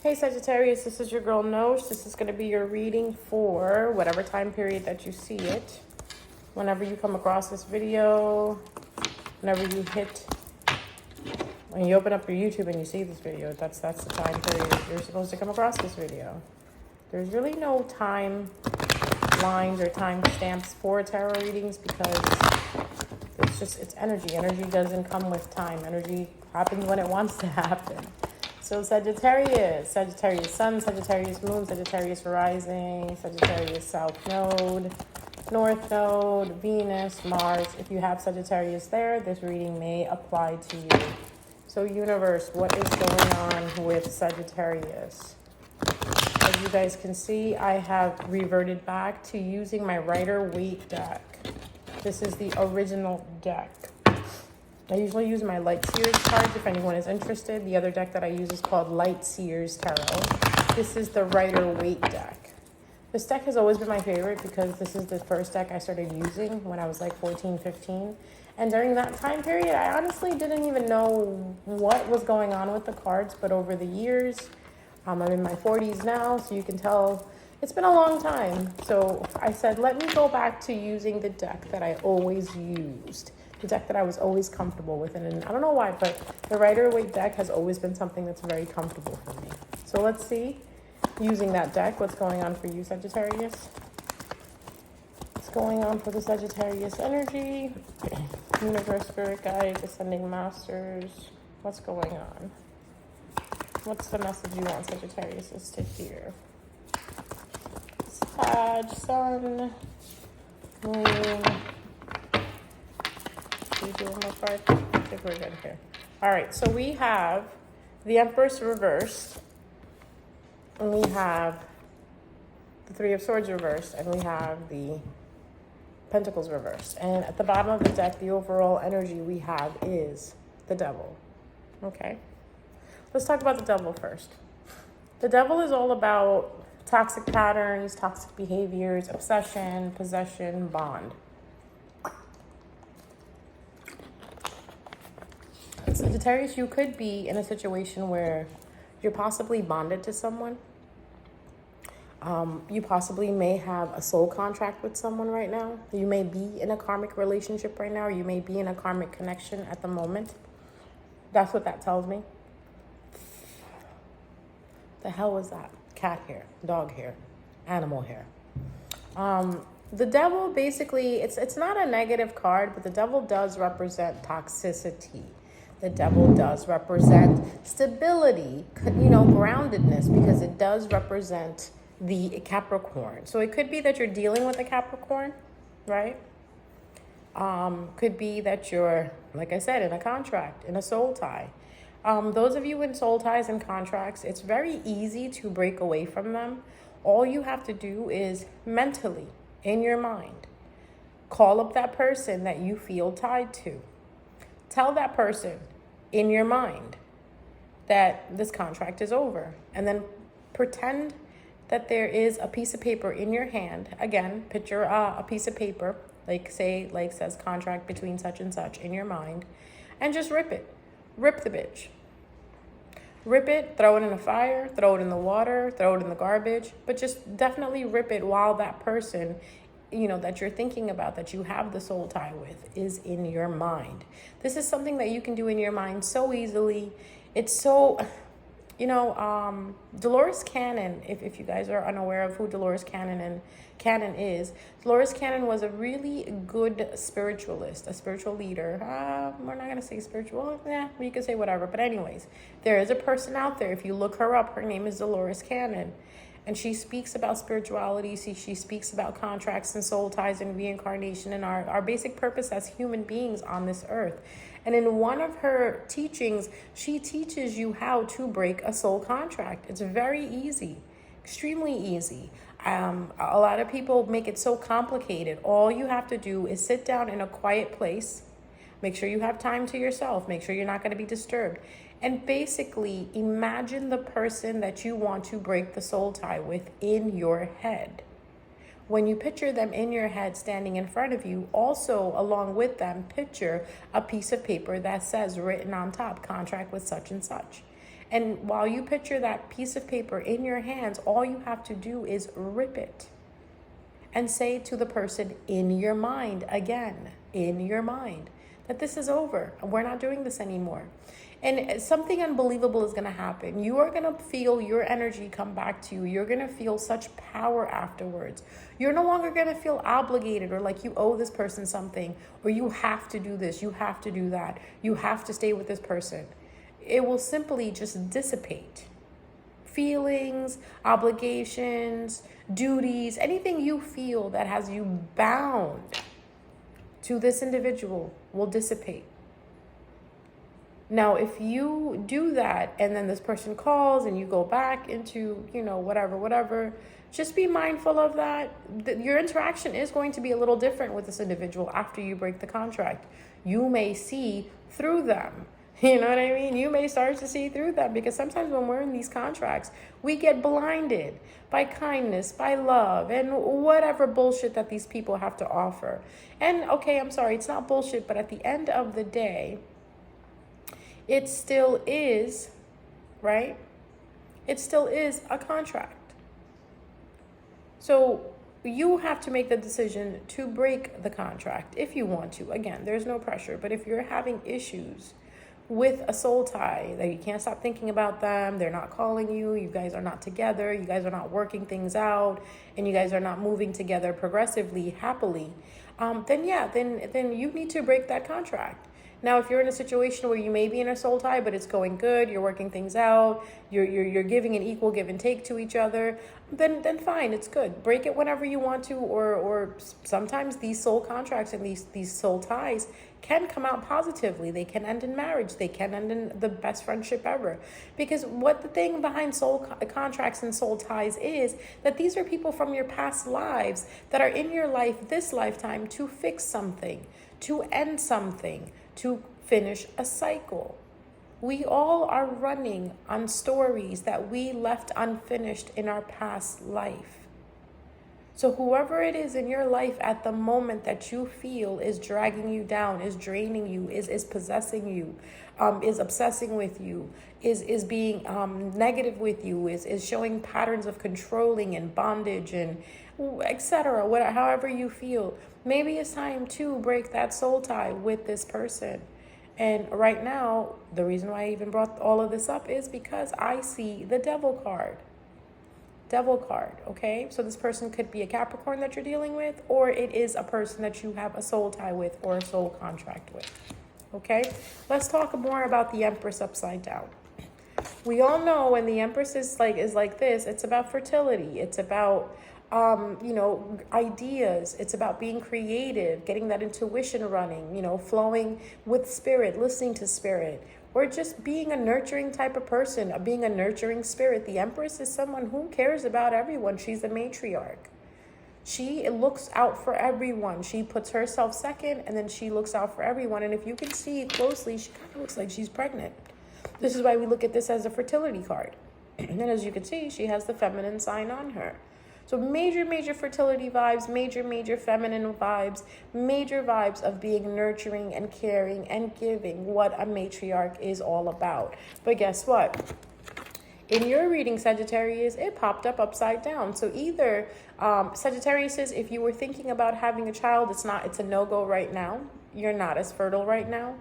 Hey Sagittarius, this is your girl Nosh. This is going to be your reading for whatever time period that you see it. Whenever you come across this video, whenever you when you open up your YouTube and you see this video, that's the time period you're supposed to come across this video. There's really no time lines or time stamps for tarot readings because it's energy. Energy doesn't come with time. Energy happens when it wants to happen. So Sagittarius Sun, Sagittarius Moon, Sagittarius Rising, Sagittarius South Node, North Node, Venus, Mars. If you have Sagittarius there, this reading may apply to you. So universe, what is going on with Sagittarius? As you guys can see, I have reverted back to using my Rider-Waite deck. This is the original deck. I usually use my Light Seers cards if anyone is interested. The other deck that I use is called Light Seers Tarot. This is the Rider-Waite deck. This deck has always been my favorite because this is the first deck I started using when I was like 14, 15. And during that time period, I honestly didn't even know what was going on with the cards. But over the years, I'm in my 40s now, so you can tell it's been a long time. So I said, let me go back to using the deck that I always used. The deck that I was always comfortable with. And I don't know why, but the Rider-Waite deck has always been something that's very comfortable for me. So let's see, using that deck, what's going on for you, Sagittarius? What's going on for the Sagittarius energy? Universe, Spirit Guides, Ascending Masters. What's going on? What's the message you want Sagittarius is to hear? Sag, Sun, Moon. Doing my part? I think we're good here. All right, so we have the Empress reversed, and we have the Three of Swords reversed, and we have the Pentacles reversed. And at the bottom of the deck, the overall energy we have is the Devil. Okay, let's talk about the Devil first. The Devil is all about toxic patterns, toxic behaviors, obsession, possession, bond. Sagittarius, you could be in a situation where you're possibly bonded to someone. You possibly may have a soul contract with someone right now. You may be in a karmic relationship right now, or you may be in a karmic connection at the moment. That's what that tells me. The hell was that? Cat hair, dog hair, animal hair. The Devil, basically, it's not a negative card, but the Devil does represent toxicity. The Devil does represent stability, groundedness, because it does represent the Capricorn. So it could be that you're dealing with a Capricorn, right? Could be that you're, like I said, in a contract, in a soul tie. Those of you in soul ties and contracts, it's very easy to break away from them. All you have to do is mentally, in your mind, call up that person that you feel tied to. Tell that person in your mind that this contract is over. And then pretend that there is a piece of paper in your hand. Again, picture a piece of paper, says contract between such and such in your mind. And just rip it. Rip the bitch. Rip it, throw it in the fire, throw it in the water, throw it in the garbage. But just definitely rip it while that person that you're thinking about, that you have the soul tie with, is in your mind. This is something that you can do in your mind so easily. It's so, Dolores Cannon, if you guys are unaware of who Dolores Cannon is, Dolores Cannon was a really good spiritualist, a spiritual leader. We're not going to say spiritual. You can say whatever. But anyways, there is a person out there. If you look her up, her name is Dolores Cannon. And she speaks about spirituality. She speaks about contracts and soul ties and reincarnation and our basic purpose as human beings on this earth. And in one of her teachings, she teaches you how to break a soul contract. It's very easy, extremely easy. A lot of people make it so complicated. All you have to do is sit down in a quiet place. Make sure you have time to yourself. Make sure you're not going to be disturbed. And basically, imagine the person that you want to break the soul tie with in your head. When you picture them in your head standing in front of you, also along with them, picture a piece of paper that says, written on top, contract with such and such. And while you picture that piece of paper in your hands, all you have to do is rip it and say to the person in your mind, again, in your mind, that this is over. We're not doing this anymore. And something unbelievable is going to happen. You are going to feel your energy come back to you. You're going to feel such power afterwards. You're no longer going to feel obligated or like you owe this person something, or you have to do this, you have to do that, you have to stay with this person. It will simply just dissipate. Feelings, obligations, duties, anything you feel that has you bound to this individual will dissipate. Now, if you do that and then this person calls and you go back into, whatever, just be mindful of that. Your interaction is going to be a little different with this individual after you break the contract. You may see through them. You know what I mean? You may start to see through them, because sometimes when we're in these contracts, we get blinded by kindness, by love, and whatever bullshit that these people have to offer. And okay, I'm sorry, it's not bullshit, but at the end of the day, it still is, right? It still is a contract. So you have to make the decision to break the contract if you want to. Again, there's no pressure, but if you're having issues with a soul tie, that you can't stop thinking about them, they're not calling you, you guys are not together, you guys are not working things out, and you guys are not moving together progressively, happily, then you need to break that contract. Now, if you're in a situation where you may be in a soul tie, but it's going good, you're working things out, you're giving an equal give and take to each other, then fine, it's good. Break it whenever you want to, or sometimes these soul contracts and these soul ties can come out positively. They can end in marriage. They can end in the best friendship ever. Because what the thing behind soul contracts and soul ties is that these are people from your past lives that are in your life this lifetime to fix something, to end something, to finish a cycle. We all are running on stories that we left unfinished in our past life. So whoever it is in your life at the moment that you feel is dragging you down, is draining you, is possessing you, is obsessing with you, is being negative with you, is showing patterns of controlling and bondage and etc. However you feel, maybe it's time to break that soul tie with this person. And right now, the reason why I even brought all of this up is because I see the devil card. Devil card, okay? So this person could be a Capricorn that you're dealing with, or it is a person that you have a soul tie with or a soul contract with, okay? Let's talk more about the Empress upside down. We all know when the Empress is like this, it's about fertility. It's about, ideas. It's about being creative, getting that intuition running, flowing with spirit, listening to spirit, or just being a nurturing type of person, being a nurturing spirit. The Empress is someone who cares about everyone. She's a matriarch. She looks out for everyone. She puts herself second, and then she looks out for everyone. And if you can see closely, she kind of looks like she's pregnant. This is why we look at this as a fertility card. And as you can see, she has the feminine sign on her. So major fertility vibes, major feminine vibes, major vibes of being nurturing and caring and giving, what a matriarch is all about. But guess what? In your reading, Sagittarius, it popped up upside down. So either Sagittarius is, if you were thinking about having a child, it's a no-go right now. You're not as fertile right now.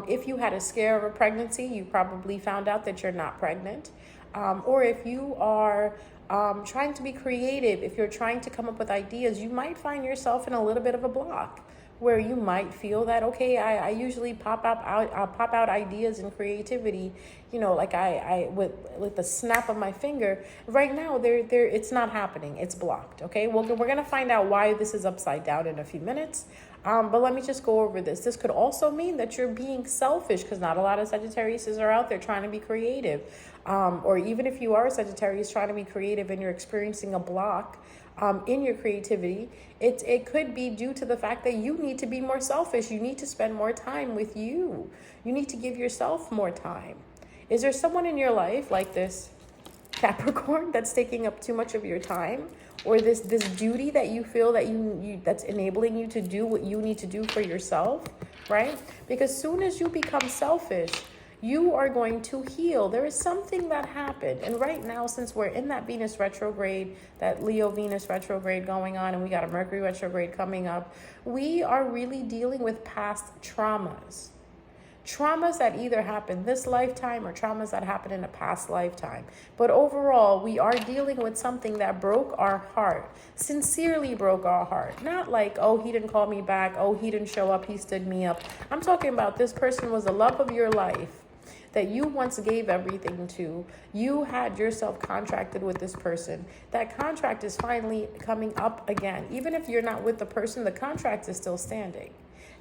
If you had a scare of a pregnancy, you probably found out that you're not pregnant. Or if you are trying to be creative, if you're trying to come up with ideas, you might find yourself in a little bit of a block where you might feel that, okay, I usually pop out ideas and creativity, like I with the snap of my finger. Right now, it's not happening. It's blocked. Okay, well, we're gonna find out why this is upside down in a few minutes. But let me just go over this. This could also mean that you're being selfish, because not a lot of Sagittarius are out there trying to be creative. Or even if you are a Sagittarius trying to be creative and you're experiencing a block in your creativity, it could be due to the fact that you need to be more selfish. You need to spend more time with you. You need to give yourself more time. Is there someone in your life like this Capricorn that's taking up too much of your time? Or this duty that you feel that you that's enabling you to do what you need to do for yourself, right? Because soon as you become selfish, You are going to heal. There is something that happened. And right now, since we're in that Venus retrograde, that Leo Venus retrograde going on, and we got a Mercury retrograde coming up, we are really dealing with past traumas. Traumas that either happened this lifetime or traumas that happened in a past lifetime. But overall, we are dealing with something that broke our heart, sincerely broke our heart. Not like, oh, he didn't call me back, oh, he didn't show up, he stood me up. I'm talking about this person was the love of your life that you once gave everything to. You had yourself contracted with this person. That contract is finally coming up again. Even if you're not with the person, the contract is still standing.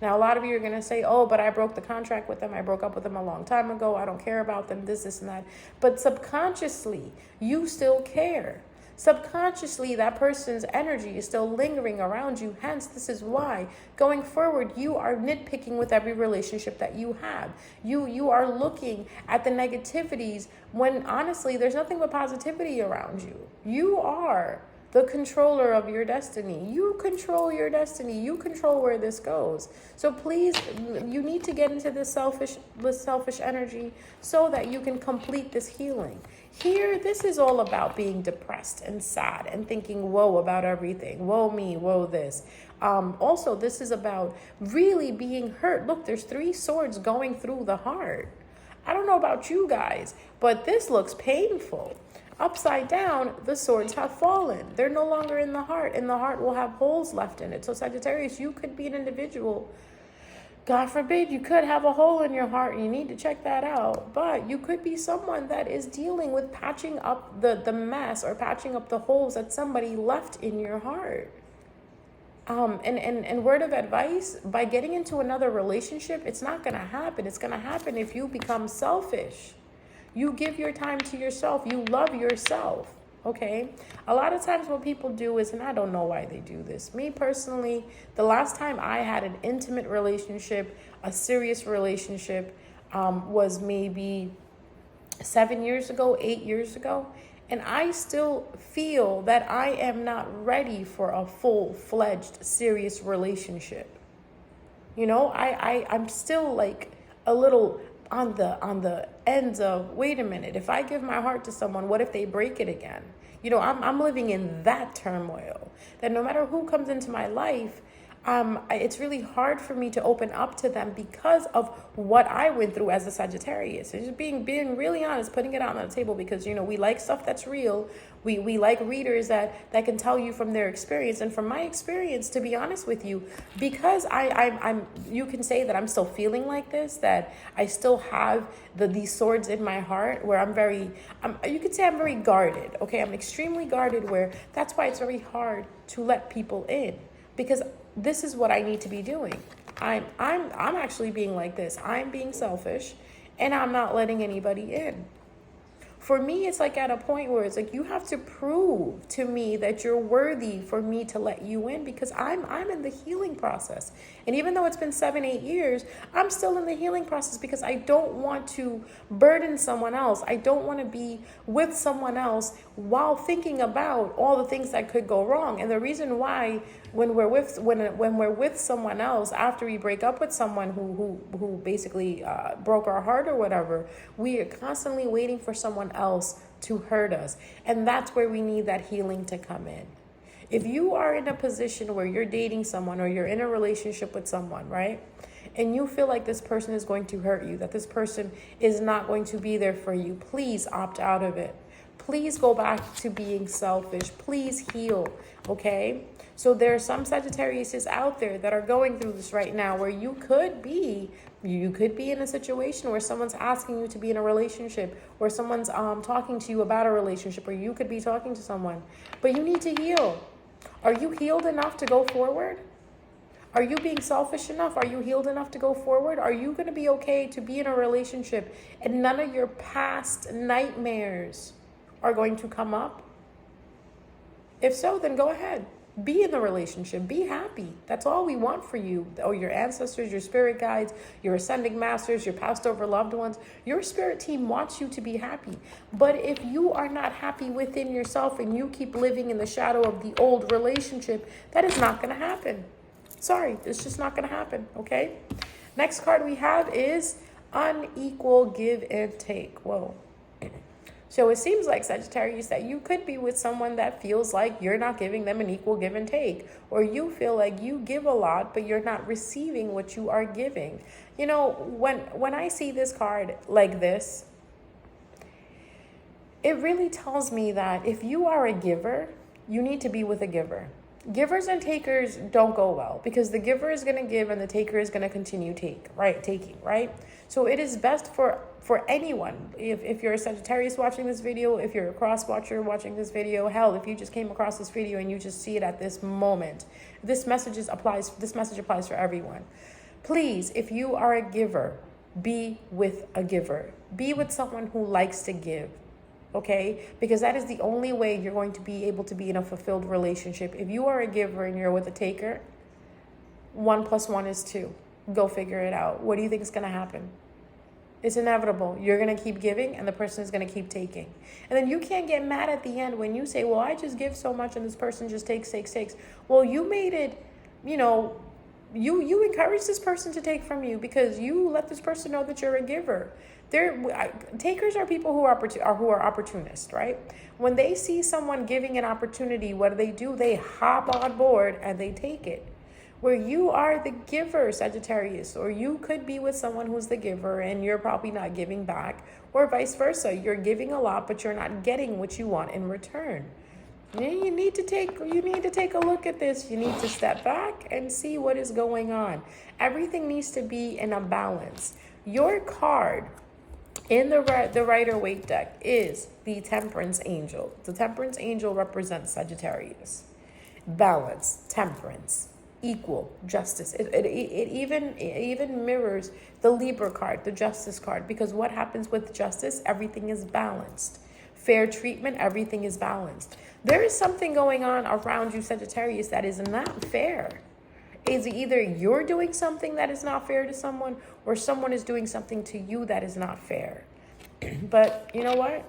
Now, a lot of you are going to say, oh, but I broke the contract with them. I broke up with them a long time ago. I don't care about them, this, and that. But subconsciously, you still care. Subconsciously, that person's energy is still lingering around you. Hence, this is why going forward, you are nitpicking with every relationship that you have. You are looking at the negativities when honestly, there's nothing but positivity around you. You are the controller of your destiny. You control your destiny. You control where this goes. So please, you need to get into this selfish energy so that you can complete this healing. Here, this is all about being depressed and sad and thinking, woe about everything. Woe me, woe this. Also, this is about really being hurt. Look, there's 3 swords going through the heart. I don't know about you guys, but this looks painful. Upside down, the swords have fallen. They're no longer in the heart, and the heart will have holes left in it. So Sagittarius, you could be an individual. God forbid, you could have a hole in your heart. You need to check that out. But you could be someone that is dealing with patching up the mess or patching up the holes that somebody left in your heart. And word of advice, by getting into another relationship, it's not going to happen. It's going to happen if you become selfish. You give your time to yourself. You love yourself, okay? A lot of times what people do is, and I don't know why they do this. Me personally, the last time I had an intimate relationship, a serious relationship, was maybe 7 years ago, 8 years ago. And I still feel that I am not ready for a full-fledged serious relationship. You know, I'm still like a little on the ends of, wait a minute, if I give my heart to someone, what if they break it again? You know, I'm living in that turmoil, that no matter who comes into my life, it's really hard for me to open up to them because of what I went through as a Sagittarius. It's just being really honest, putting it out on the table, because, you know, we like stuff that's real. We like readers that can tell you from their experience. And from my experience, to be honest with you, because I'm you can say that I'm still feeling like this, that I still have these swords in my heart, where you could say I'm very guarded. Okay, I'm extremely guarded, where that's why it's very hard to let people in, because this is what I need to be doing. I'm actually being like this. I'm being selfish, and I'm not letting anybody in. For me, it's like at a point where it's like, you have to prove to me that you're worthy for me to let you in, because I'm in the healing process. And even though it's been 7-8 years, I'm still in the healing process, because I don't want to burden someone else. I don't want to be with someone else while thinking about all the things that could go wrong. And the reason why, when we're with someone else, after we break up with someone who basically broke our heart or whatever, we are constantly waiting for someone else to hurt us. And that's where we need that healing to come in. If you are in a position where you're dating someone or you're in a relationship with someone, right? And you feel like this person is going to hurt you, that this person is not going to be there for you, please opt out of it. Please go back to being selfish. Please heal, okay? So there are some Sagittariuses out there that are going through this right now, where you could be in a situation where someone's asking you to be in a relationship, or someone's talking to you about a relationship, or you could be talking to someone, but you need to heal. Are you healed enough to go forward? Are you being selfish enough? Are you healed enough to go forward? Are you going to be okay to be in a relationship and none of your past nightmares are going to come up? If so, then go ahead. Be in the relationship. Be happy. That's all we want for you. Or your ancestors, your spirit guides, your ascending masters, your passed over loved ones. Your spirit team wants you to be happy. But if you are not happy within yourself and you keep living in the shadow of the old relationship, that is not going to happen. Sorry, it's just not going to happen, okay? Next card we have is unequal give and take. Whoa. So it seems like, Sagittarius, that you could be with someone that feels like you're not giving them an equal give and take, or you feel like you give a lot, but you're not receiving what you are giving. You know, when I see this card like this, it really tells me that if you are a giver, you need to be with a giver. Givers and takers don't go well, because the giver is going to give and the taker is going to continue taking, right? So it is best for anyone. If you're a Sagittarius watching this video, if you're a cross watcher watching this video, hell, if you just came across this video and you just see it at this moment, this message applies for everyone. Please, if you are a giver, be with a giver. Be with someone who likes to give. Okay, because that is the only way you're going to be able to be in a fulfilled relationship. If you are a giver and you're with a taker, 1 + 1 is 2. Go figure it out. What do you think is going to happen? It's inevitable. You're going to keep giving and the person is going to keep taking. And then you can't get mad at the end when you say, well, I just give so much and this person just takes. Well, you made it, you encourage this person to take from you because you let this person know that you're a giver. Takers are people who are opportunists, right? When they see someone giving an opportunity, what do? They hop on board and they take it. Where you are the giver, Sagittarius, or you could be with someone who's the giver and you're probably not giving back, or vice versa. You're giving a lot, but you're not getting what you want in return. You need to take a look at this. You need to step back and see what is going on. Everything needs to be in a balance. Your card in the Rider-Waite deck is the Temperance Angel. The Temperance Angel represents Sagittarius. Balance, temperance, equal, justice. It even mirrors the Libra card, the Justice card, because what happens with justice? Everything is balanced. Fair treatment, everything is balanced. There is something going on around you, Sagittarius, that is not fair. Is either you're doing something that is not fair to someone, or someone is doing something to you that is not fair. But you know what?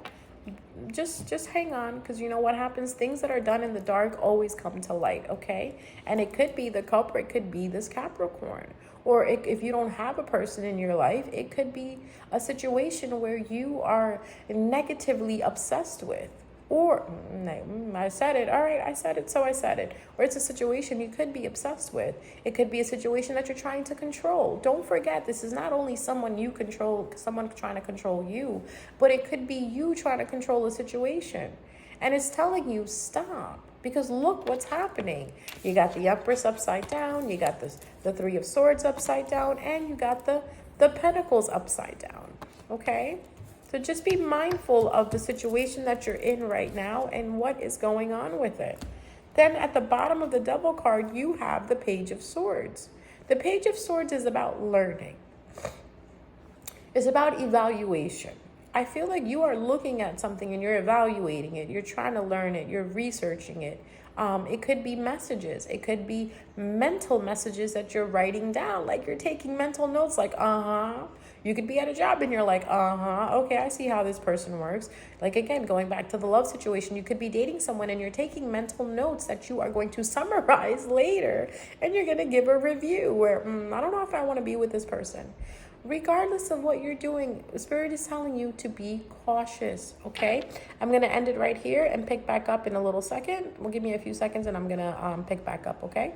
Just hang on, because you know what happens? Things that are done in the dark always come to light, okay? And it could be the culprit, could be this Capricorn. Or if you don't have a person in your life, it could be a situation where you are negatively obsessed with. Or, I said it, all right, I said it, so I said it. Or it's a situation you could be obsessed with. It could be a situation that you're trying to control. Don't forget, this is not only someone you control, someone trying to control you, but it could be you trying to control a situation. And it's telling you, stop. Because look what's happening. You got the Empress upside down, you got the Three of Swords upside down, and you got the Pentacles upside down, okay? So just be mindful of the situation that you're in right now and what is going on with it. Then at the bottom of the Devil card, you have the Page of Swords. The Page of Swords is about learning. It's about evaluation. I feel like you are looking at something and you're evaluating it. You're trying to learn it. You're researching it. It could be messages. It could be mental messages that you're writing down. Like you're taking mental notes like, You could be at a job and you're like, okay, I see how this person works. Like, again, going back to the love situation, you could be dating someone and you're taking mental notes that you are going to summarize later. And you're going to give a review where, I don't know if I want to be with this person. Regardless of what you're doing, Spirit is telling you to be cautious, okay? I'm going to end it right here and pick back up in a little second. Well, give me a few seconds and I'm going to pick back up, okay?